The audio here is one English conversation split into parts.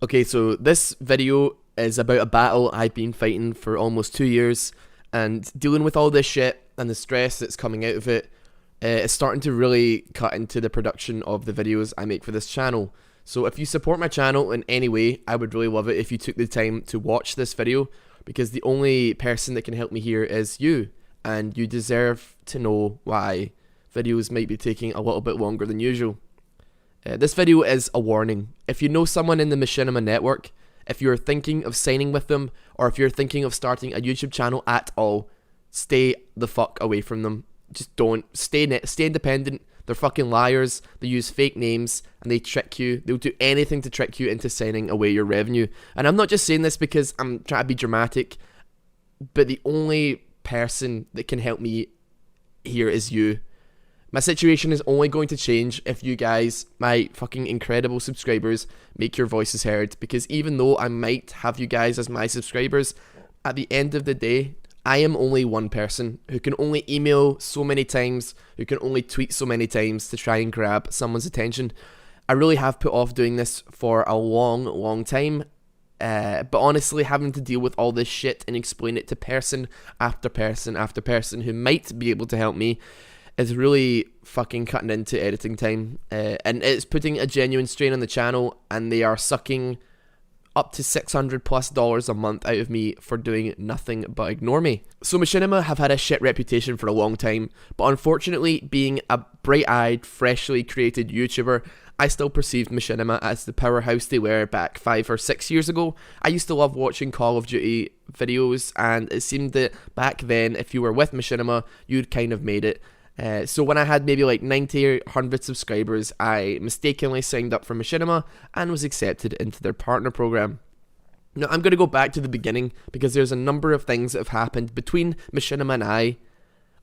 Okay, so this video is about a battle I've been fighting for almost 2 years, and dealing with all this shit and the stress that's coming out of it is starting to really cut into the production of the videos I make for this channel. So if you support my channel in any way, I would really love it if you took the time to watch this video, because the only person that can help me here is you, and you deserve to know why videos might be taking a little bit longer than usual. This video is a warning. If you know someone in the Machinima network, if you're thinking of signing with them, or if you're thinking of starting a YouTube channel at all, stay the fuck away from them. Just don't. Stay independent. They're fucking liars. They use fake names and they trick you. They'll do anything to trick you into signing away your revenue. And I'm not just saying this because I'm trying to be dramatic, but the only person that can help me here is you. My situation is only going to change if you guys, my fucking incredible subscribers, make your voices heard. Because even though I might have you guys as my subscribers, at the end of the day, I am only one person who can only email so many times, who can only tweet so many times to try and grab someone's attention. I really have put off doing this for a long time. But honestly, having to deal with all this shit and explain it to person after person after person who might be able to help me is really fucking cutting into editing time, and it's putting a genuine strain on the channel, and they are sucking up to $600+ a month out of me for doing nothing but ignore me. So Machinima have had a shit reputation for a long time, but unfortunately, being a bright-eyed, freshly created YouTuber, I still perceived Machinima as the powerhouse they were back 5 or 6 years ago. I used to love watching Call of Duty videos, and it seemed that back then, if you were with Machinima, you'd kind of made it. So when I had maybe like 90 or 100 subscribers, I mistakenly signed up for Machinima and was accepted into their partner program. Now I'm going to go back to the beginning because there's a number of things that have happened between Machinima and I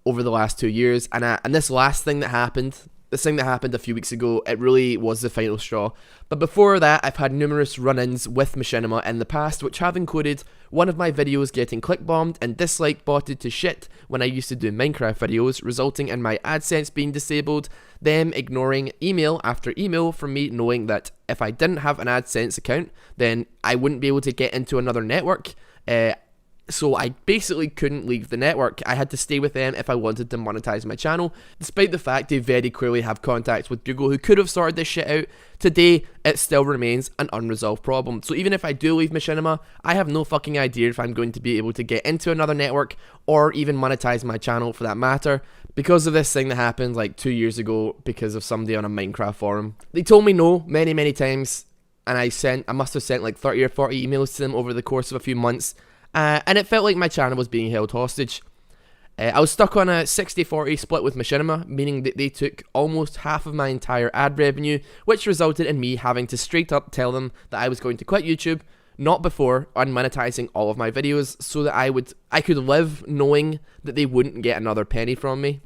over the last 2 years, and this last thing that happened, this thing that happened a few weeks ago, it really was the final straw. But before that, I've had numerous run-ins with Machinima in the past, which have included one of my videos getting click-bombed and dislike botted to shit when I used to do Minecraft videos, resulting in my AdSense being disabled, them ignoring email after email from me knowing that if I didn't have an AdSense account, then I wouldn't be able to get into another network. So I basically couldn't leave the network. I had to stay with them if I wanted to monetize my channel. Despite the fact they very clearly have contacts with Google who could have sorted this shit out, today it still remains an unresolved problem. So even if I do leave Machinima, I have no fucking idea if I'm going to be able to get into another network or even monetize my channel for that matter, because of this thing that happened like 2 years ago because of somebody on a Minecraft forum. They told me no many times, and I must have sent like 30 or 40 emails to them over the course of a few months. And it felt like my channel was being held hostage. I was stuck on a 60-40 split with Machinima, meaning that they took almost half of my entire ad revenue, which resulted in me having to straight up tell them that I was going to quit YouTube, not before unmonetizing all of my videos, so that I could live knowing that they wouldn't get another penny from me.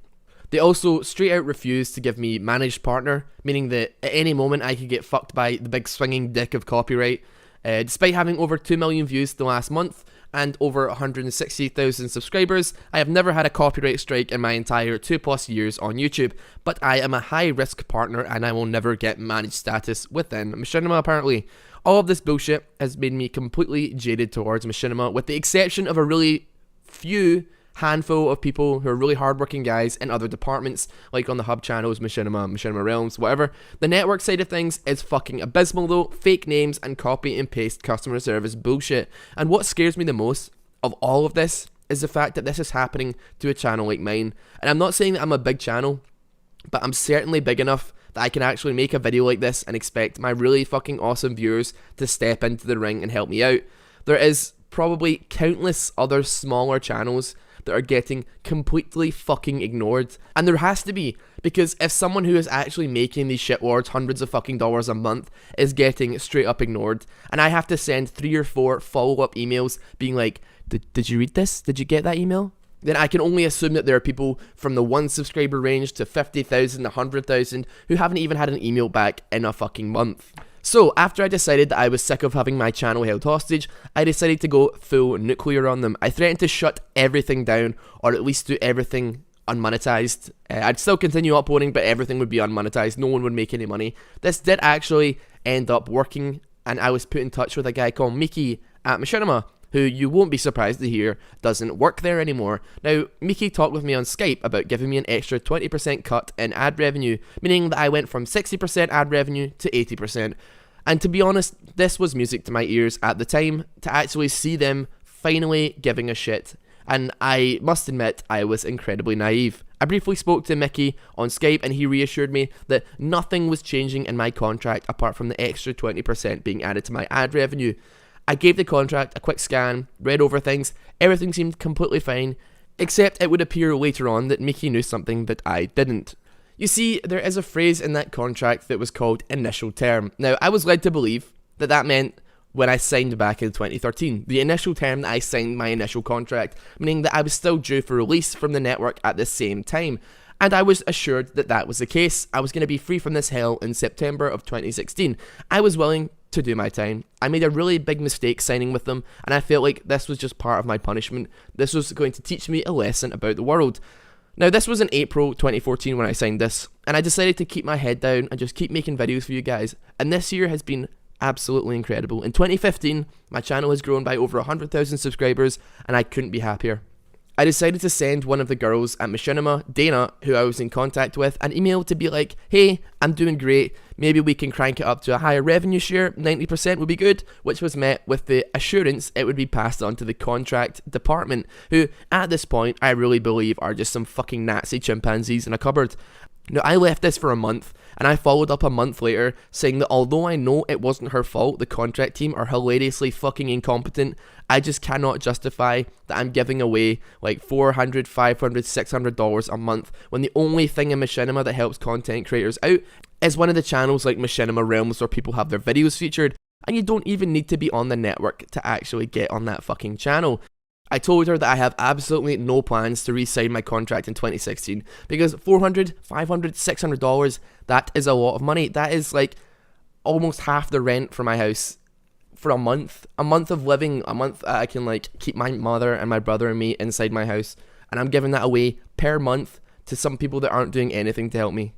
They also straight out refused to give me managed partner, meaning that at any moment I could get fucked by the big swinging dick of copyright. Despite having over 2 million views the last month and over 160,000 subscribers, I have never had a copyright strike in my entire 2+ years on YouTube, but I am a high risk partner and I will never get managed status within Machinima apparently. All of this bullshit has made me completely jaded towards Machinima, with the exception of a really few handful of people who are really hardworking guys in other departments, like on the hub channels, Machinima Realms, whatever. The network side of things is fucking abysmal though, fake names and copy and paste customer service bullshit. And what scares me the most of all of this is the fact that this is happening to a channel like mine. And I'm not saying that I'm a big channel, but I'm certainly big enough that I can actually make a video like this and expect my really fucking awesome viewers to step into the ring and help me out. There is probably countless other smaller channels that are getting completely fucking ignored, and there has to be, because if someone who is actually making these shitlords hundreds of fucking dollars a month is getting straight up ignored, and I have to send 3 or 4 follow-up emails being like, did you read this? Did you get that email? Then I can only assume that there are people from the 1 subscriber range to 50,000, 100,000 who haven't even had an email back in a fucking month. So, after I decided that I was sick of having my channel held hostage, I decided to go full nuclear on them. I threatened to shut everything down, or at least do everything unmonetized. I'd still continue uploading, but everything would be unmonetized. No one would make any money. This did actually end up working and I was put in touch with a guy called Miki at Machinima, who you won't be surprised to hear doesn't work there anymore. Now, Miki talked with me on Skype about giving me an extra 20% cut in ad revenue, meaning that I went from 60% ad revenue to 80%. And to be honest, this was music to my ears at the time, to actually see them finally giving a shit. And I must admit, I was incredibly naive. I briefly spoke to Mickey on Skype and he reassured me that nothing was changing in my contract apart from the extra 20% being added to my ad revenue. I gave the contract a quick scan, read over things, everything seemed completely fine, except it would appear later on that Mickey knew something that I didn't. You see, there is a phrase in that contract that was called initial term. Now, I was led to believe that that meant when I signed back in 2013, the initial term that I signed my initial contract, meaning that I was still due for release from the network at the same time. And I was assured that that was the case. I was going to be free from this hell in September of 2016. I was willing to do my time. I made a really big mistake signing with them, and I felt like this was just part of my punishment. This was going to teach me a lesson about the world. Now, this was in April 2014 when I signed this, and I decided to keep my head down and just keep making videos for you guys. And this year has been absolutely incredible. In 2015, my channel has grown by over 100,000 subscribers, and I couldn't be happier. I decided to send one of the girls at Machinima, Dana, who I was in contact with, an email to be like, hey, I'm doing great, maybe we can crank it up to a higher revenue share, 90% would be good, which was met with the assurance it would be passed on to the contract department, who, at this point, I really believe are just some fucking Nazi chimpanzees in a cupboard. Now, I left this for a month, and I followed up a month later saying that although I know it wasn't her fault, the contract team are hilariously fucking incompetent, I just cannot justify that I'm giving away like $400, $500, $600 a month when the only thing in Machinima that helps content creators out is one of the channels like Machinima Realms where people have their videos featured, and you don't even need to be on the network to actually get on that fucking channel. I told her that I have absolutely no plans to re-sign my contract in 2016 because $400, $500, $600, that is a lot of money. That is like almost half the rent for my house for a month of living, a month I can like keep my mother and my brother and me inside my house, and I'm giving that away per month to some people that aren't doing anything to help me.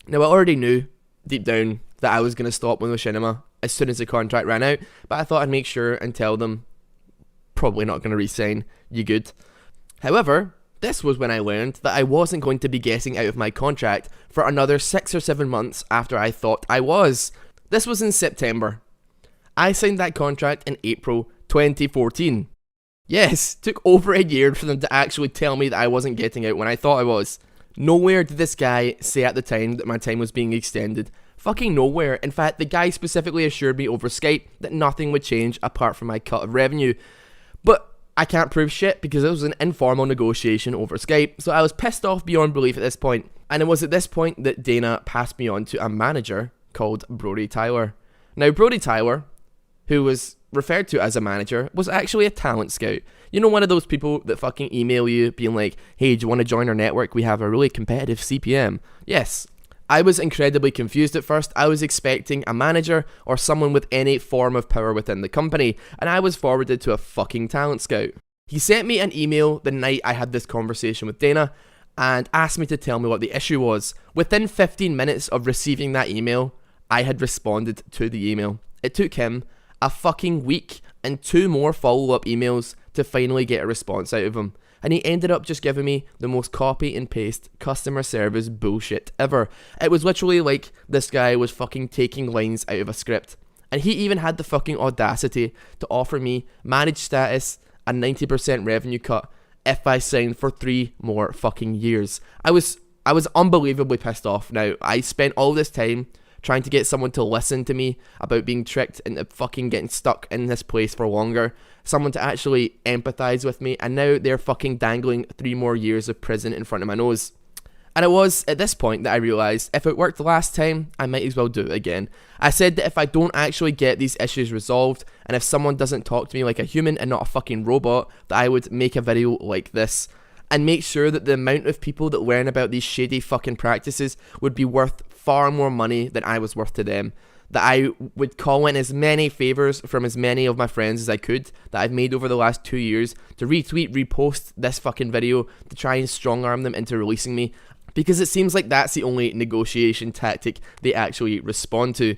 Now, I already knew deep down that I was going to stop with Machinima as soon as the contract ran out, but I thought I'd make sure and tell them probably not going to re-sign, you good. However, this was when I learned that I wasn't going to be getting out of my contract for another 6 or 7 months after I thought I was. This was in September. I signed that contract in April 2014. Yes, took over a year for them to actually tell me that I wasn't getting out when I thought I was. Nowhere did this guy say at the time that my time was being extended. Fucking nowhere. In fact, the guy specifically assured me over Skype that nothing would change apart from my cut of revenue. But I can't prove shit because it was an informal negotiation over Skype, so I was pissed off beyond belief at this point. And it was at this point that Dana passed me on to a manager called Brody Tyler. Now, Brody Tyler, who was referred to as a manager, was actually a talent scout. You know, one of those people that fucking email you being like, hey, do you want to join our network? We have a really competitive CPM. Yes. I was incredibly confused at first. I was expecting a manager or someone with any form of power within the company, and I was forwarded to a fucking talent scout. He sent me an email the night I had this conversation with Dana and asked me to tell me what the issue was. Within 15 minutes of receiving that email, I had responded to the email. It took him a fucking week and 2 more follow-up emails to finally get a response out of him. And he ended up just giving me the most copy and paste customer service bullshit ever. It was literally like this guy was fucking taking lines out of a script. And he even had the fucking audacity to offer me managed status, a 90% revenue cut, if I signed for 3 more fucking years. I was unbelievably pissed off. Now, I spent all this time trying to get someone to listen to me about being tricked into fucking getting stuck in this place for longer. Someone to actually empathize with me, and now they're fucking dangling 3 more years of prison in front of my nose. And it was at this point that I realised if it worked the last time, I might as well do it again. I said that if I don't actually get these issues resolved, and if someone doesn't talk to me like a human and not a fucking robot, that I would make a video like this, and make sure that the amount of people that learn about these shady fucking practices would be worth far more money than I was worth to them. That I would call in as many favours from as many of my friends as I could that I've made over the last 2 years to retweet, repost this fucking video to try and strong arm them into releasing me, because it seems like that's the only negotiation tactic they actually respond to.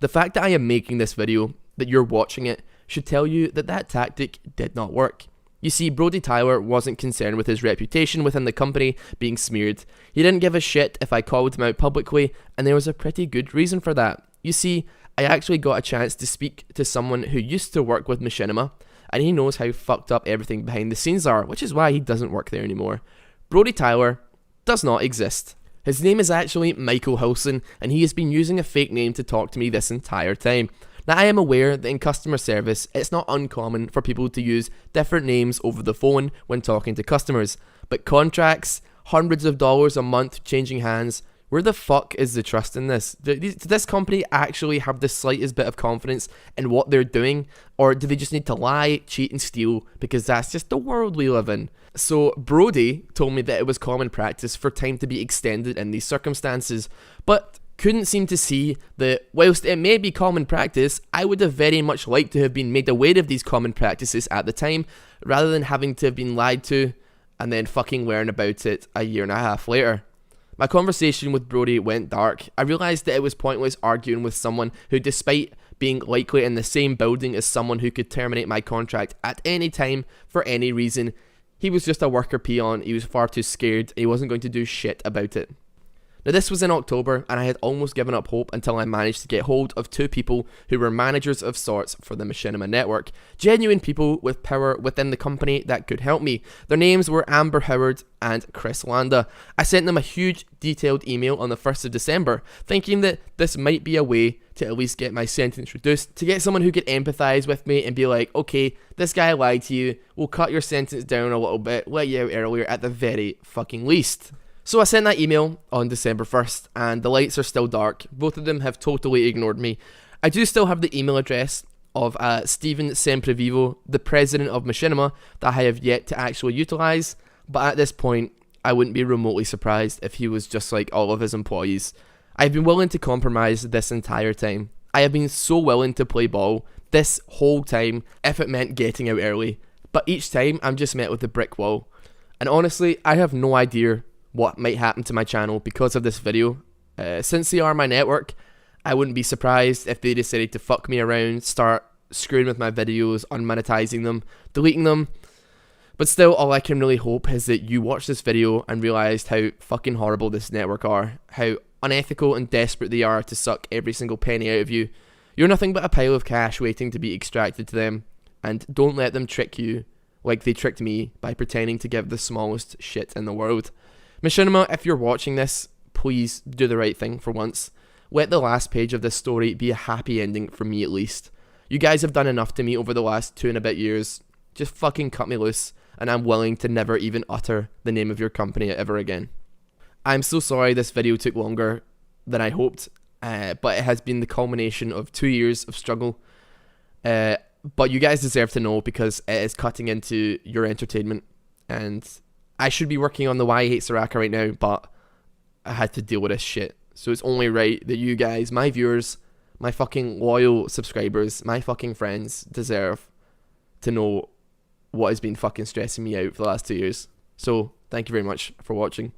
The fact that I am making this video that you're watching it should tell you that that tactic did not work. You see, Brody Tyler wasn't concerned with his reputation within the company being smeared. He didn't give a shit if I called him out publicly, and there was a pretty good reason for that. You see, I actually got a chance to speak to someone who used to work with Machinima, and he knows how fucked up everything behind the scenes are, which is why he doesn't work there anymore. Brody Tyler does not exist. His name is actually Michael Hilson, and he has been using a fake name to talk to me this entire time. Now, I am aware that in customer service, it's not uncommon for people to use different names over the phone when talking to customers, but contracts, hundreds of dollars a month changing hands, where the fuck is the trust in this? Does this company actually have the slightest bit of confidence in what they're doing, or do they just need to lie, cheat and steal because that's just the world we live in? So Brody told me that it was common practice for time to be extended in these circumstances, but couldn't seem to see that whilst it may be common practice, I would have very much liked to have been made aware of these common practices at the time, rather than having to have been lied to and then fucking learn about it a year and a half later. My conversation with Brody went dark. I realised that it was pointless arguing with someone who, despite being likely in the same building as someone who could terminate my contract at any time for any reason, he was just a worker peon, he was far too scared, he wasn't going to do shit about it. Now, this was in October, and I had almost given up hope until I managed to get hold of two people who were managers of sorts for the Machinima network. Genuine people with power within the company that could help me. Their names were Amber Howard and Chris Landa. I sent them a huge detailed email on the 1st of December, thinking that this might be a way to at least get my sentence reduced, to get someone who could empathise with me and be like, okay, this guy lied to you, we'll cut your sentence down a little bit, let you out earlier at the very fucking least. So I sent that email on December 1st, and the lights are still dark. Both of them have totally ignored me. I do still have the email address of Steven Semprevivo, the president of Machinima, that I have yet to actually utilise, but at this point, I wouldn't be remotely surprised if he was just like all of his employees. I've been willing to compromise this entire time. I have been so willing to play ball this whole time if it meant getting out early, but each time I'm just met with a brick wall. And honestly, I have no idea what might happen to my channel because of this video. Since they are my network, I wouldn't be surprised if they decided to fuck me around, start screwing with my videos, unmonetizing them, deleting them. But still, all I can really hope is that you watch this video and realised how fucking horrible this network are, how unethical and desperate they are to suck every single penny out of you. You're nothing but a pile of cash waiting to be extracted to them, and don't let them trick you like they tricked me by pretending to give the smallest shit in the world. Machinima, if you're watching this, please do the right thing for once. Let the last page of this story be a happy ending for me at least. You guys have done enough to me over the last 2 and a bit years. Just fucking cut me loose, and I'm willing to never even utter the name of your company ever again. I'm so sorry this video took longer than I hoped, but it has been the culmination of 2 years of struggle. But you guys deserve to know because it is cutting into your entertainment, and I should be working on the Why I Hate Soraka right now, but I had to deal with this shit. So it's only right that you guys, my viewers, my fucking loyal subscribers, my fucking friends, deserve to know what has been fucking stressing me out for the last 2 years. So thank you very much for watching.